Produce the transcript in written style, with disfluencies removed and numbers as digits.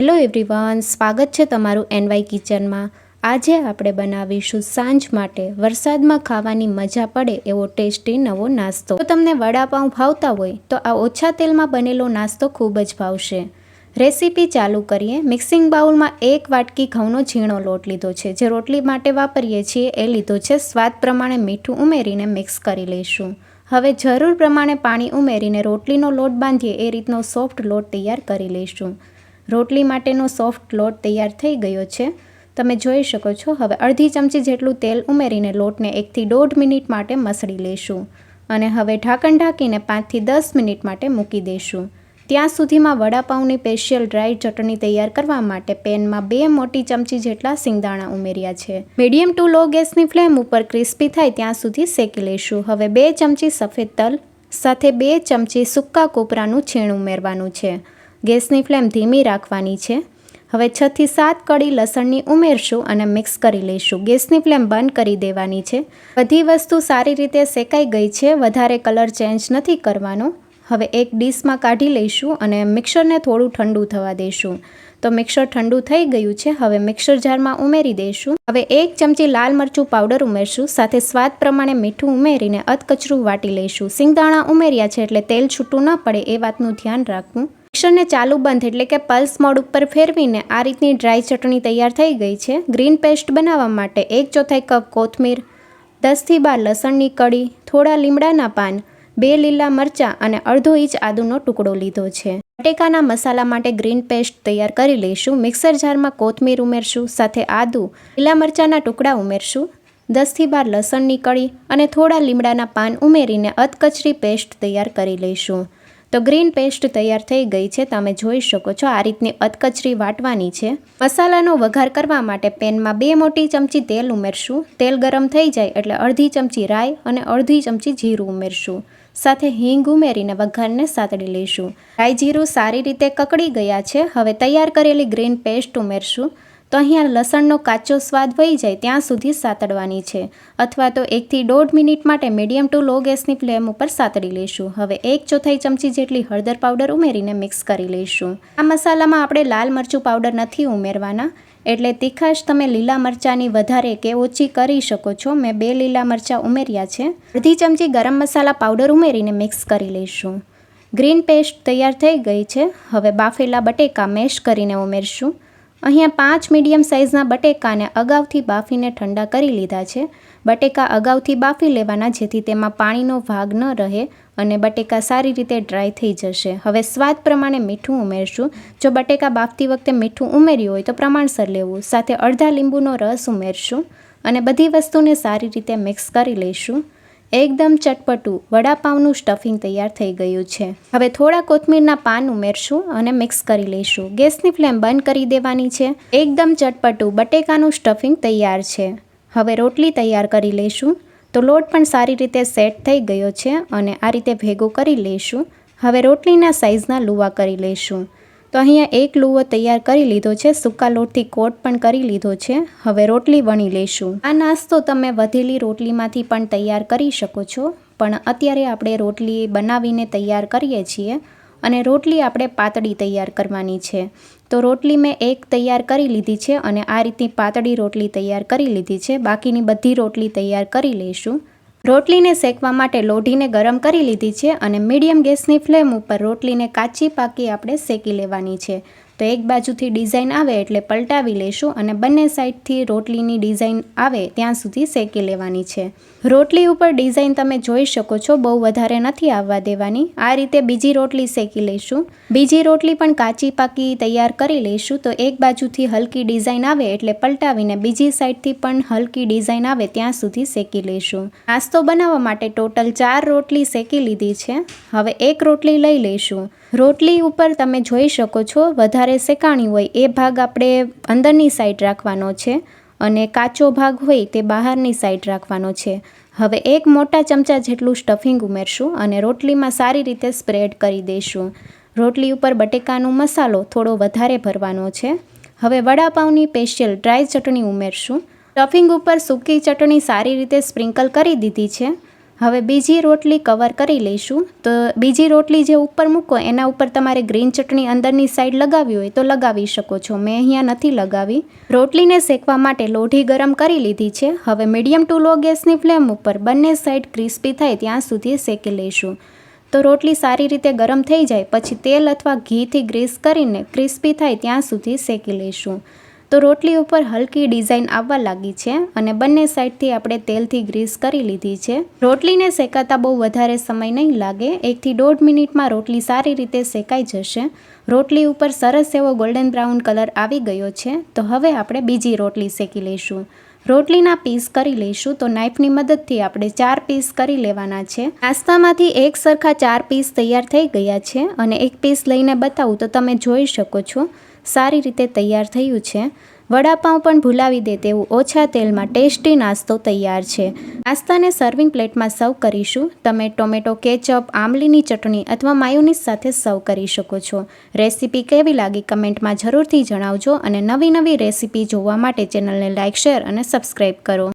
Hello everyone, સ્વાગત છે તમારું એનવાય કિચનમાં। આજે આપણે બનાવીશું સાંજ માટે વરસાદમાં ખાવાની મજા પડે એવો ટેસ્ટી નવો નાસ્તો। જો તમને વડાપાઉં ભાવતા હોય તો આ ઓછા તેલમાં બનેલો નાસ્તો ખૂબ જ ભાવશે। રેસીપી ચાલુ કરીએ। મિક્સિંગ બાઉલમાં 1 વાટકી ઘઉંનો ઝીણો લોટ લીધો છે। જે રોટલી માટે વાપરીએ છીએ એ લીધો છે। સ્વાદ પ્રમાણે મીઠું ઉમેરીને મિક્સ કરી લઈશું। હવે જરૂર પ્રમાણે પાણી ઉમેરીને રોટલીનો લોટ બાંધીએ એ રીતનો સોફ્ટ લોટ તૈયાર કરી લઈશું। રોટલી માટેનો સોફ્ટ લોટ તૈયાર થઈ ગયો છે, તમે જોઈ શકો છો। હવે અડધી ચમચી જેટલું તેલ ઉમેરીને લોટને 1 થી 1.5 મિનિટ માટે મસળી લઈશું અને હવે ઢાંકણ ઢાંકીને 5 થી 10 મિનિટ માટે મૂકી દઈશું। ત્યાં સુધીમાં વડાપાઉંની સ્પેશિયલ ડ્રાય ચટણી તૈયાર કરવા માટે પેનમાં 2 મોટી ચમચી જેટલા સિંગદાણા ઉમેર્યા છે। મીડિયમ ટુ લો ગેસની ફ્લેમ ઉપર ક્રિસ્પી થાય ત્યાં સુધી શેકી લઈશું। હવે 2 ચમચી સફેદ તલ સાથે 2 ચમચી સૂકા કોપરાનું છીણ ઉમેરવાનું છે। ગેસની ફ્લેમ ધીમી રાખવાની છે। હવે 6 થી 7 કળી લસણની ઉમેરશું અને મિક્સ કરી લઈશું। ગેસની ફ્લેમ બંધ કરી દેવાની છે। બધી વસ્તુ સારી રીતે શેકાઈ ગઈ છે, વધારે કલર ચેન્જ નથી કરવાનો। હવે એક ડીશમાં કાઢી લઈશું અને મિક્સરને થોડું ઠંડુ થવા દઈશું। તો મિક્સર ઠંડુ થઈ ગયું છે, હવે મિક્સર જારમાં ઉમેરી દઈશું। હવે 1 ચમચી લાલ મરચું પાવડર ઉમેરશું, સાથે સ્વાદ પ્રમાણે મીઠું ઉમેરીને અધકચરું વાટી લઈશું। સિંગદાણા ઉમેર્યા છે એટલે તેલ છૂટું ન પડે એ વાતનું ધ્યાન રાખવું। મિક્સરને ચાલુ બંધ એટલે કે પલ્સ મોડ ઉપર ફેરવીને આ રીતની ડ્રાય ચટણી તૈયાર થઈ ગઈ છે। ગ્રીન પેસ્ટ બનાવવા માટે 1/4 કપ કોથમીર, 10 થી 12 લસણની કળી, થોડા લીમડાના પાન, 2 લીલા મરચાં અને અડધો ઇંચ આદુનો ટુકડો લીધો છે। બટેકાના મસાલા માટે ગ્રીન પેસ્ટ તૈયાર કરી લઈશું। મિક્સર જારમાં કોથમીર ઉમેરશું, સાથે આદુ, લીલા મરચાંના ટુકડા ઉમેરશું, 10 થી 12 લસણની કળી અને થોડા લીમડાના પાન ઉમેરીને અધકચરી પેસ્ટ તૈયાર કરી લઈશું। તો ગ્રીન પેસ્ટ તૈયાર થઈ ગઈ છે, તમે જોઈ શકો છો। આ રીતની અધકચરી વાટવાની છે। મસાલાનો વઘાર કરવા માટે પેનમાં 2 મોટી ચમચી તેલ ઉમેરશું। તેલ ગરમ થઈ જાય એટલે અડધી ચમચી રાઈ અને અડધી ચમચી જીરું ઉમેરશું, સાથે હિંગ ઉમેરીને વઘારને સાતળી લઈશું। રાઈ જીરું સારી રીતે કકડી ગયા છે। હવે તૈયાર કરેલી ગ્રીન પેસ્ટ ઉમેરશું। તો અહીંયા લસણનો કાચો સ્વાદ વહી જાય ત્યાં સુધી સાતળવાની છે, અથવા તો 1 થી 1.5 મિનિટ માટે મીડિયમ ટુ લો ગેસની ફ્લેમ ઉપર સાતળી લઈશું। હવે 1/4 ચમચી જેટલી હળદર પાવડર ઉમેરીને મિક્સ કરી લઈશું। આ મસાલામાં આપણે લાલ મરચું પાવડર નથી ઉમેરવાના, એટલે તીખાશ તમે લીલા મરચાંની વધારે કે ઓછી કરી શકો છો। મેં 2 લીલા મરચાં ઉમેર્યા છે। અડધી ચમચી ગરમ મસાલા પાવડર ઉમેરીને મિક્સ કરી લઈશું। ગ્રીન પેસ્ટ તૈયાર થઈ ગઈ છે। હવે બાફેલા બટેકા મેશ કરીને ઉમેરશું। અહીંયા 5 મીડિયમ સાઇઝના બટેકાને અગાઉથી બાફીને ઠંડા કરી લીધા છે। બટેકા અગાઉથી બાફી લેવાના, જેથી તેમાં પાણીનો ભાગ ન રહે અને બટેકા સારી રીતે ડ્રાય થઈ જશે। હવે સ્વાદ પ્રમાણે મીઠું ઉમેરશું। જો બટેકા બાફતી વખતે મીઠું ઉમેર્યું હોય તો પ્રમાણસર લેવું। સાથે અડધા લીંબુનો રસ ઉમેરશું અને બધી વસ્તુને સારી રીતે મિક્સ કરી લઈશું। એકદમ ચટપટું વડાપાઉંનું સ્ટફિંગ તૈયાર થઈ ગયું છે। હવે થોડા કોથમીરના પાન ઉમેરશું અને મિક્સ કરી લઈશું। ગેસની ફ્લેમ બંધ કરી દેવાની છે। એકદમ ચટપટું બટેકાનું સ્ટફિંગ તૈયાર છે। હવે રોટલી તૈયાર કરી લઈશું। તો લોટ પણ સારી રીતે સેટ થઈ ગયો છે અને આ રીતે ભેગો કરી લઈશું। હવે રોટલીના સાઇઝના લુવા કરી લઈશું। તો અહીંયા 1 લુવો તૈયાર કરી લીધો છે, સૂકા લોટથી કોટ પણ કરી લીધો છે। હવે રોટલી વણી લઈશું। આ નાસ્તો તમે વધેલી રોટલીમાંથી પણ તૈયાર કરી શકો છો, પણ અત્યારે આપણે રોટલી બનાવીને તૈયાર કરીએ છીએ અને રોટલી આપણે પાતળી તૈયાર કરવાની છે। તો રોટલી મેં 1 તૈયાર કરી લીધી છે અને આ રીતની પાતળી રોટલી તૈયાર કરી લીધી છે। બાકીની બધી રોટલી તૈયાર કરી લઈશું। રોટલીને શેકવા માટે લોઢીને ગરમ કરી લીધી છે અને મીડિયમ ગેસની ફ્લેમ ઉપર રોટલીને કાચી પાકી આપણે શેકી લેવાની છે। તો એક બાજુથી ડિઝાઇન આવે એટલે પલટાવી લઈશું અને બંને સાઈડથી રોટલીની ડિઝાઇન આવે ત્યાં સુધી શેકી લેવાની છે। રોટલી ઉપર ડિઝાઇન તમે જોઈ શકો છો, બહુ વધારે નથી આવવા દેવાની। આ રીતે બીજી રોટલી શેકી લઈશું। બીજી રોટલી પણ કાચી પાકી તૈયાર કરી લઈશું। તો એક બાજુથી હલકી ડિઝાઇન આવે એટલે પલટાવીને બીજી સાઈડથી પણ હલકી ડિઝાઇન આવે ત્યાં સુધી શેકી લઈશું। નાસ્તો બનાવવા માટે ટોટલ 4 રોટલી શેકી લીધી છે। હવે 1 રોટલી લઈ લઈશું। રોટલી ઉપર તમે જોઈ શકો છો, વધારે શેકાણી હોય એ ભાગ આપણે અંદરની સાઈડ રાખવાનો છે અને કાચો ભાગ હોય તે બહારની સાઈડ રાખવાનો છે। હવે 1 મોટા ચમચા જેટલું સ્ટફિંગ ઉમેરશું અને રોટલીમાં સારી રીતે સ્પ્રેડ કરી દઈશું। રોટલી ઉપર બટેકાનો મસાલો થોડો વધારે ભરવાનો છે। હવે વડાપાઉંની સ્પેશિયલ ડ્રાય ચટણી ઉમેરશું। સ્ટફિંગ ઉપર સૂકી ચટણી સારી રીતે સ્પ્રિંકલ કરી દીધી છે। હવે બીજી રોટલી કવર કરી લઈશું. તો બીજી રોટલી જે ઉપર મૂકો એના ઉપર તમારે ગ્રીન ચટણી અંદરની સાઈડ લગાવી હોય તો લગાવી શકો છો. મેં અહીંયા નથી લગાવી. રોટલીને શેકવા માટે લોઢી ગરમ કરી લીધી છે. હવે મીડિયમ ટુ લો ગેસની ફ્લેમ ઉપર બંને સાઈડ ક્રિસ્પી થાય ત્યાં સુધી શેકી લઈશું. તો રોટલી સારી રીતે ગરમ થઈ જાય પછી તેલ અથવા ઘીથી ગ્રીસ કરીને ક્રિસ્પી થાય ત્યાં સુધી શેકી લઈશું. તો રોટલી ઉપર હલકી ડિઝાઇન આવવા લાગી છે અને બંને સાઈડથી આપણે તેલથી ગ્રીસ કરી લીધી છે. રોટલીને શેકાતા બહુ વધારે સમય નહીં લાગે. 1 થી 1.5 મિનિટમાં રોટલી સારી રીતે શેકાઈ જશે. રોટલી ઉપર સરસ એવો ગોલ્ડન બ્રાઉન કલર આવી ગયો છે. તો હવે આપણે બીજી રોટલી શેકી લઈશું. રોટલીના પીસ કરી લઈશું. તો નાઈફની મદદથી આપણે 4 પીસ કરી લેવાના છે. નાસ્તામાંથી એક સરખા 4 પીસ તૈયાર થઈ ગયા છે અને એક પીસ લઈને બતાવું તો તમે જોઈ શકો છો સારી રીતે તૈયાર થયું છે. વડાપાઉં પણ ભૂલાવી દે તેવું ઓછા તેલમાં ટેસ્ટી નાસ્તો તૈયાર છે. નાસ્તાને સર્વિંગ પ્લેટમાં સર્વ કરીશું. તમે ટોમેટો કેચઅપ, આમલીની ચટણી અથવા માયોનીઝ સાથે સર્વ કરી શકો છો. રેસીપી કેવી લાગી કમેન્ટમાં જરૂરથી જણાવજો અને નવી રેસીપી જોવા માટે ચેનલને લાઇક, શેર અને સબસ્ક્રાઈબ કરો.